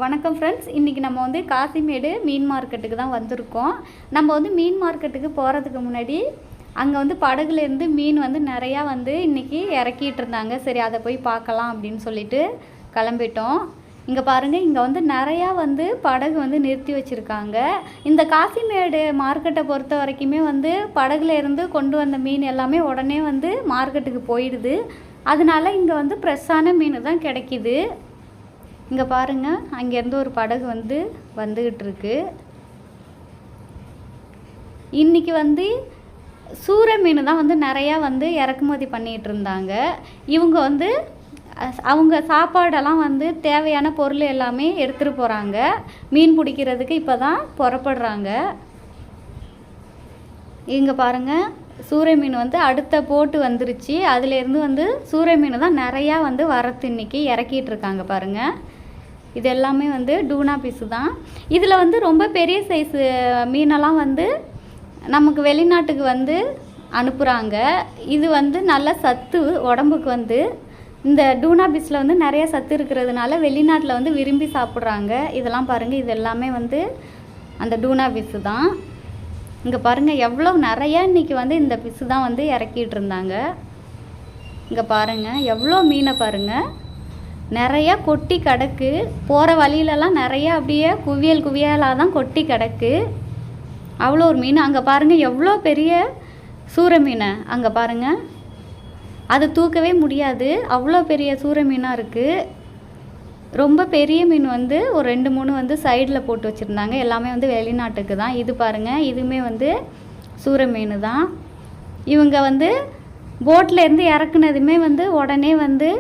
வணக்கம் ஃப்ரெண்ட்ஸ், இன்றைக்கி நம்ம வந்து காசிமேடு மீன் மார்க்கெட்டுக்கு தான் வந்திருக்கோம். நம்ம வந்து மீன் மார்க்கெட்டுக்கு போகிறதுக்கு முன்னாடி அங்கே வந்து படகுலேருந்து மீன் வந்து நிறையா வந்து இன்றைக்கி இறக்கிட்டு இருந்தாங்க. சரி, அதை போய் பார்க்கலாம் அப்படின்னு சொல்லிட்டு கிளம்பிட்டோம். இங்கே பாருங்கள், இங்கே வந்து நிறையா வந்து படகு வந்து நிறுத்தி வச்சுருக்காங்க. இந்த காசிமேடு மார்க்கெட்டை பொறுத்த வரைக்குமே வந்து படகுலேருந்து கொண்டு வந்த மீன் எல்லாமே உடனே வந்து மார்க்கெட்டுக்கு போயிடுது. அதனால இங்கே வந்து ஃப்ரெஷ்ஷான மீன் தான் கிடைக்கிது. இங்கே பாருங்கள், அங்கேருந்து ஒரு படகு வந்து வந்துக்கிட்டு இருக்கு. இன்றைக்கி வந்து சூறை மீன் தான் வந்து நிறையா வந்து இறக்குமதி பண்ணிகிட்டு இருந்தாங்க. இவங்க வந்து அவங்க சாப்பாடெல்லாம் வந்து தேவையான பொருள் எல்லாமே எடுத்துகிட்டு போகிறாங்க. மீன் பிடிக்கிறதுக்கு இப்போ தான் புறப்படுறாங்க. இங்கே பாருங்கள், சூறை மீன் வந்து அடுத்த போட்டு வந்துருச்சு. அதுலேருந்து வந்து சூறை மீன் தான் நிறையா வந்து வரத்து இன்றைக்கி இறக்கிட்டு இருக்காங்க. பாருங்கள், இது எல்லாமே வந்து டூனா பீஸு தான். இதில் வந்து ரொம்ப பெரிய சைஸு மீனெல்லாம் வந்து நமக்கு வெளிநாட்டுக்கு வந்து அனுப்புகிறாங்க. இது வந்து நல்ல சத்து உடம்புக்கு வந்து இந்த டூனா பீஸில் வந்து நிறைய சத்து இருக்கிறதுனால வெளிநாட்டில் வந்து விரும்பி சாப்பிட்றாங்க. இதெல்லாம் பாருங்கள், இது எல்லாமே வந்து அந்த டூனா பீஸு தான். இங்கே பாருங்கள், எவ்வளோ நிறையா இன்றைக்கி வந்து இந்த பீஸு தான் வந்து இறக்கிட்டு இருந்தாங்க. இங்கே பாருங்கள், எவ்வளோ மீனை பாருங்கள், நிறையா கொட்டி கிடக்கு. போகிற வழியிலலாம் நிறையா அப்படியே குவியல் குவியலாக தான் கொட்டி கிடக்கு. அவ்வளோ ஒரு மீன். அங்கே பாருங்கள், எவ்வளோ பெரிய சூறை மீனை அங்கே பாருங்கள், அது தூக்கவே முடியாது, அவ்வளோ பெரிய சூறை மீனாக இருக்குது. ரொம்ப பெரிய மீன் வந்து ஒரு 2-3 வந்து சைடில் போட்டு வச்சுருந்தாங்க. எல்லாமே வந்து வெளிநாட்டுக்கு தான். இது பாருங்கள், இதுவுமே வந்து சூறை மீன் தான். இவங்க வந்து போட்டில் இறக்குனதுமே வந்து உடனே வந்து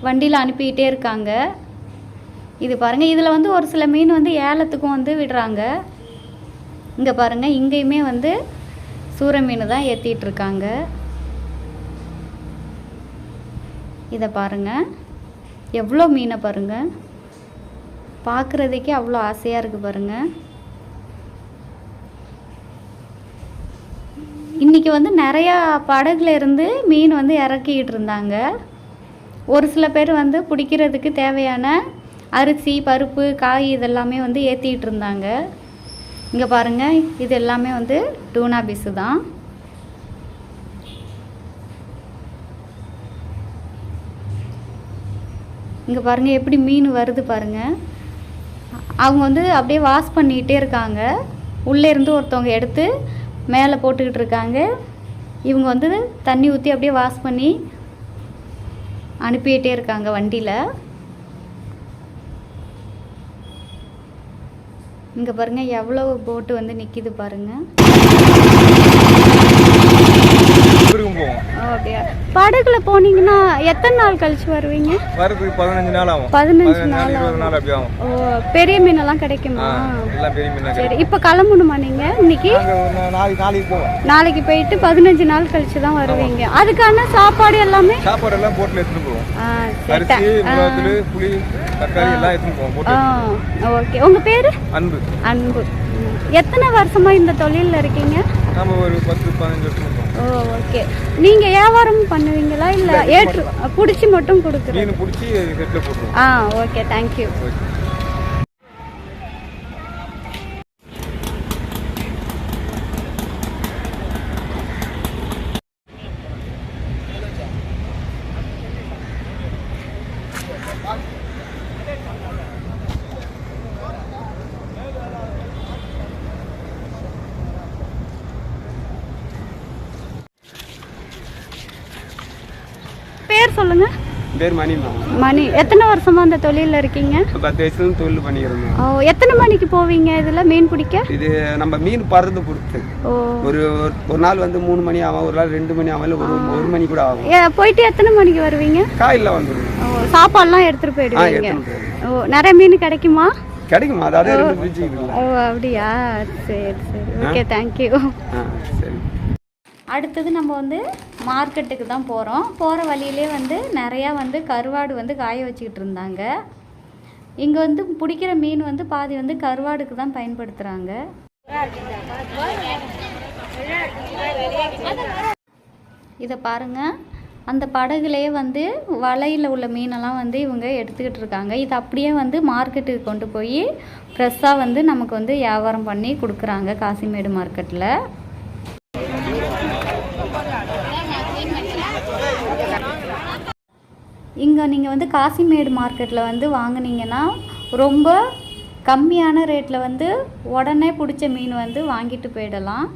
வண்டியில் அனுப்பிக்கிட்டே இருக்காங்க. இது பாருங்கள், இதில் வந்து ஒரு சில மீன் வந்து ஏலத்துக்கும் வந்து விடுறாங்க. இங்கே பாருங்கள், இங்கேயுமே வந்து சூறை மீன் தான் ஏற்றிட்டு இருக்காங்க. இதை பாருங்கள், எவ்வளோ மீனை பாருங்கள், பார்க்குறதுக்கே அவ்வளோ ஆசையாக இருக்குது பாருங்கள். இன்றைக்கி வந்து நிறையா படகுல இருந்து மீன் வந்து இறக்கிக்கிட்டு இருந்தாங்க. ஒரு சில பேர் வந்து பிடிக்கிறதுக்கு தேவையான அரிசி, பருப்பு, காய் இதெல்லாமே வந்து ஏற்றிக்கிட்டு இருந்தாங்க. இங்கே பாருங்கள், இது எல்லாமே வந்து டூனா பீஸு தான். இங்கே பாருங்கள், எப்படி மீன் வருது பாருங்கள். அவங்க வந்து அப்படியே வாஷ் பண்ணிக்கிட்டே இருக்காங்க. உள்ளே இருந்து ஒருத்தவங்க எடுத்து மேலே போட்டுக்கிட்டு இருக்காங்க. இவங்க வந்து தண்ணி ஊற்றி அப்படியே வாஷ் பண்ணி அனுப்பிக்கிட்டே இருக்காங்க வண்டியில். இங்கே பாருங்கள், எவ்வளோ போட்டு வந்து நிற்கிது பாருங்கள். அப்படியா? படகுல போனீங்கன்னா எத்தனை நாள் கழிச்சு வருவீங்க? வரதுக்கு 15 நாள் ஆகும். 15 நாள் 20 நாள் அப்படி ஆகும். ஓ, பெரிய மீனெல்லாம் கிடைக்குமா? எல்லாம் பெரிய மீன். சரி, இப்போ கிளம்பணுமா நீங்கள்? இன்னைக்கு நாளைக்கு போவோம். நாளைக்கு போயிட்டு 15 நாள் கழிச்சு தான் வருவீங்க. அதுக்கான சாப்பாடு எல்லாமே போட்டில் எடுத்துட்டு போவோம். அரிசி, மிளகாத்தூள், புளி, தக்காளி எல்லாம் எடுத்துட்டு போவோம். ஓகே. உங்கள் பேர்? அன்பு. அன்பு. எத்தனை வருஷமா இந்த தொழிலில் இருக்கீங்க? நம்ம ஒரு 10-15 வருஷம். ஓ, ஓகே. நீங்கள் வியாபாரம் பண்ணுவீங்களா இல்லை ஏற்று பிடிச்சி மட்டும் கொடுக்குறீங்க? மீன் பிடிச்சி செட்டில் போட்டுருவோம். Okay, thank you. பேர் சொல்லுங்க. பேர் மணி. மணி. எத்தனை வருஷமா அந்த தொழிலில் இருக்கீங்க? 10 வயசுல தொழில் பண்ணிக்கிறோம். ஓ, எத்தனை மணிக்கு போவீங்க இதில் மீன் பிடிக்க? இது நம்ம மீன் பறந்து பொறுத்து. ஒரு நாள் வந்து 3 மணி ஆகும், ஒரு நாள் 2 மணி ஆகும், இல்லை 1 மணி கூட ஆகும். போயிட்டு எத்தனை மணிக்கு வருவீங்க? காலையில் வந்துடுவோம். ஓ, சாப்பாடுலாம் எடுத்துகிட்டு போயிடுவீங்க? ஓ, நிறைய மீன் கிடைக்குமா? கிடைக்குமா? அதாவது ஓ, அப்படியா? சரி சரி, ஓகே, தேங்க்யூ. சரி. அடுத்தது நம்ம வந்து மார்க்கெட்டுக்கு தான் போகிறோம். போகிற வழியிலே வந்து நிறையா வந்து கருவாடு வந்து காய வச்சுக்கிட்டு இருந்தாங்க. இங்கே வந்து பிடிக்கிற மீன் வந்து பாதி வந்து கருவாடுக்கு தான் பயன்படுத்துகிறாங்க. இதை பாருங்கள், அந்த படகுலேயே வந்து வலையில் உள்ள மீனெல்லாம் வந்து இவங்க எடுத்துக்கிட்டு இருக்காங்க. இது அப்படியே வந்து மார்க்கெட்டுக்கு கொண்டு போய் ஃப்ரெஷ்ஷாக வந்து நமக்கு வந்து வியாபாரம் பண்ணி கொடுக்குறாங்க காசிமேடு மார்க்கெட்டில். இங்கே நீங்கள் வந்து காசிமேடு மார்க்கெட்டில் வந்து வாங்குனீங்கன்னா ரொம்ப கம்மியான ரேட்டில் வந்து உடனே பிடிச்ச மீன் வந்து வாங்கிட்டு போயிடலாம்.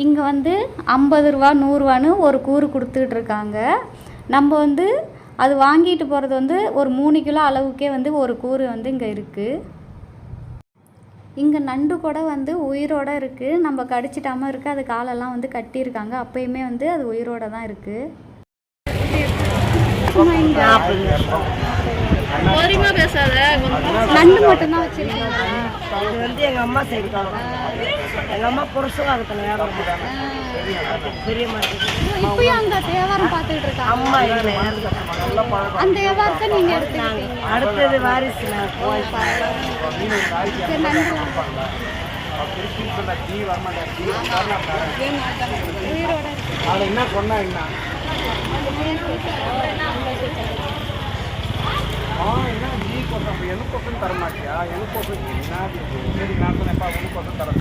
இங்கே வந்து 50 ரூபா 100 ரூபான்னு ஒரு கூறு கொடுத்துக்கிட்டு இருக்காங்க. நம்ம வந்து அது வாங்கிட்டு போகிறது வந்து ஒரு 3 கிலோ அளவுக்கே வந்து ஒரு கூறு வந்து இங்கே இருக்குது. இங்கே நண்டு கூட வந்து உயிரோடு இருக்குது. நம்ம கடிச்சிட்டாமல் இருக்குது. அது காலெல்லாம் வந்து கட்டியிருக்காங்க. அப்பயுமே வந்து அது உயிரோடு தான் இருக்குது. பேசாத நண்டு மட்டும்தான் வச்சிருக்கீங்க. இது வந்து எங்கள் அம்மா செய்வாங்க. எங்கள் அம்மா புருஷம் அதுக்கு வியாபாரம் பெரிய மார்க்கெட். இப்பயும் அந்த வியாபாரம் பார்த்துக்கிட்டு இருக்காங்க. அம்மா அந்த வியாபாரத்தை நீங்கள் எடுத்துக்கிட்டீங்க. அடுத்தது வாரிசு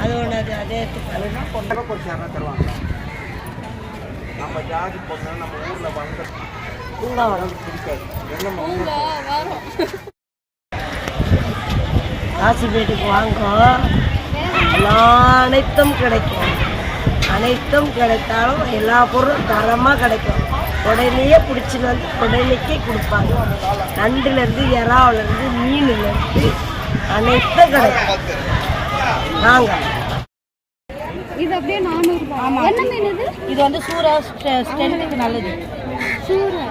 அது ஒன்று அதே தருவாங்க. நம்ம ஜாதி பொண்ணு நம்ம ஊரில் வந்து பூங்கா வளர்ந்து பிடிக்காது. காசிமேட்டுக்கு வாங்கும் அனைத்தும் கிடைக்கும். அனைத்தும் கிடைத்தாலும் எல்லா பொருளும் தரமாக கிடைக்கும். உடனேயே பிடிச்சிட்டு வந்து உடனேக்கே கொடுப்பாங்க. நண்டுலேருந்து இறாவிலேருந்து மீன்லேருந்து அனைத்தும் கிடைக்கும். வாங்க. இது அப்படியே 400 ரூபாய். என்ன மீன் இது? இது வந்து சூறா ஸ்ட்ரென்த்துக்கு நல்லது. சூறா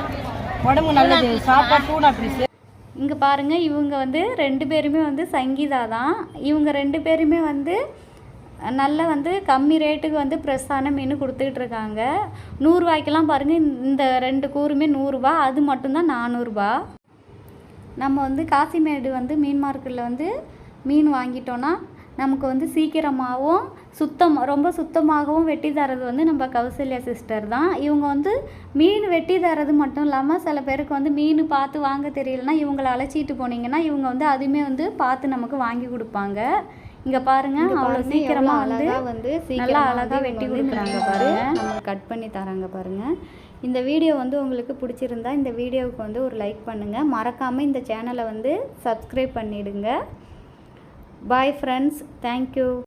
உடம்பு நல்லது. சாப்பாடு டூனா பீஸ். இங்கே பாருங்கள், இவங்க வந்து 2 பேருமே வந்து சங்கீதா தான். இவங்க 2 பேருமே வந்து நல்ல வந்து கம்மி ரேட்டுக்கு வந்து ஃப்ரெஷ்ஷான மீன் கொடுத்துக்கிட்டு இருக்காங்க. 100 ரூபாய்க்கெல்லாம் பாருங்கள். இந்த 2 கூறுமே 100 ரூபா. அது மட்டும்தான் 400 ரூபா. நம்ம வந்து காசிமேடு வந்து மீன் மார்க்கெட்டில் வந்து மீன் வாங்கிட்டோன்னா நமக்கு வந்து சீக்கிரமாகவும் ரொம்ப சுத்தமாகவும் வெட்டி தரது வந்து நம்ம கௌசல்யா சிஸ்டர் தான். இவங்க வந்து மீன் வெட்டி தரது மட்டும் இல்லாமல் சில பேருக்கு வந்து மீன் பார்த்து வாங்க தெரியலனா இவங்களை அழைச்சிட்டு போனீங்கன்னா இவங்க வந்து அதுவுமே வந்து பார்த்து நமக்கு வாங்கி கொடுப்பாங்க. இங்கே பாருங்கள், அவ்வளோ சீக்கிரமாக வந்து நல்லா அழகாக வெட்டி கொடுக்குறாங்க பாருங்கள். நமக்கு கட் பண்ணி தராங்க பாருங்கள். இந்த வீடியோ வந்து உங்களுக்கு பிடிச்சிருந்தா இந்த வீடியோவுக்கு வந்து ஒரு லைக் பண்ணுங்கள். மறக்காமல் இந்த சேனலை வந்து சப்ஸ்கிரைப் பண்ணிவிடுங்க. Bye friends, thank you.